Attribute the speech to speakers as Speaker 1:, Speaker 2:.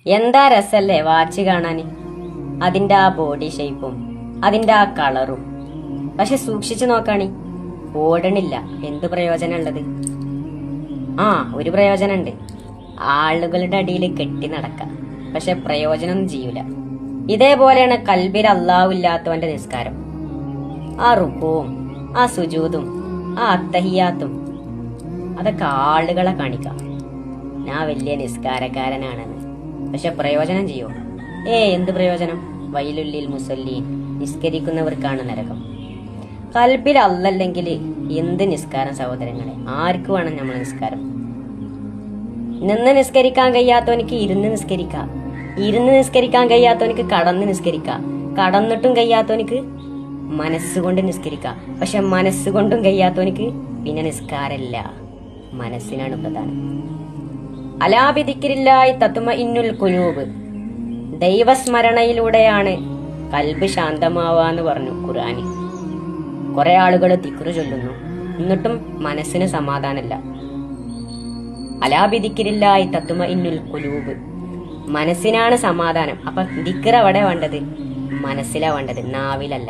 Speaker 1: എന്താ രസല്ലേ വാച്ച് കാണാന്. അതിന്റെ ആ ബോഡി ഷേപ്പും അതിന്റെ ആ കളറും. പക്ഷെ സൂക്ഷിച്ചു നോക്കാണി, ഓടണില്ല. എന്ത് പ്രയോജനമുള്ളത്? ആ, ഒരു പ്രയോജനമുണ്ട്. ആളുകളുടെ അടിയിൽ കെട്ടി നടക്കാം, പക്ഷെ പ്രയോജനമൊന്നും ചെയ്യൂല. ഇതേപോലെയാണ് കൽബിൽ അല്ലാഹുവില്ലാത്തവന്റെ നിസ്കാരം. ആ റുക്കുവും ആ സുജൂദും ആ അത്തഹിയാത്തും അതൊക്കെ ആളുകളെ കാണിക്കാം ഞാൻ വലിയ നിസ്കാരക്കാരനാണെന്ന്. പക്ഷെ പ്രയോജനം ചെയ്യോ? എന്ത് പ്രയോജനം? വൈലുല്ലിൽ മുസല്ലീൻ, നിസ്കരിക്കുന്നവർക്കാണ് നരകം. കൽബിൽ അല്ലല്ലെങ്കിൽ എന്ത് നിസ്കാരം സഹോദരങ്ങളെ? ആർക്ക് വേണം നമ്മൾ നിസ്കാരം? നിന്ന് നിസ്കരിക്കാൻ കഴിയാത്തവനിക്ക് ഇരുന്ന് നിസ്കരിക്കാം, ഇരുന്ന് നിസ്കരിക്കാൻ കഴിയാത്തവനിക്ക് കടന്ന് നിസ്കരിക്കാം, കടന്നിട്ടും കഴിയാത്തവനിക്ക് മനസ്സുകൊണ്ട് നിസ്കരിക്കാം. പക്ഷെ മനസ്സുകൊണ്ടും കഴിയാത്തവനിക്ക് പിന്നെ നിസ്കാരമില്ല. മനസ്സിനാണ് പ്രധാനം. അലാ ബിദിക്രില്ലാഹി തത്മഇന്നുൽ ഖുലൂബ്, ദൈവസ്മരണയിലൂടെയാണ് കൽബ് ശാന്തമാവാന്ന് പറഞ്ഞു ഖുർആനിൽ. കുറെ ആളുകൾ ദിക്റ് ചൊല്ലുന്നു, എന്നിട്ടും മനസ്സിന് സമാധാനമല്ല. അലാ ബിദിക്രില്ലാഹി തത്മഇന്നുൽ ഖുലൂബ്, മനസ്സിനാണ് സമാധാനം. അപ്പൊ ദിക്റ് എവിടെ വേണ്ടത്? മനസ്സിലാ വേണ്ടത്, നാവിലല്ല.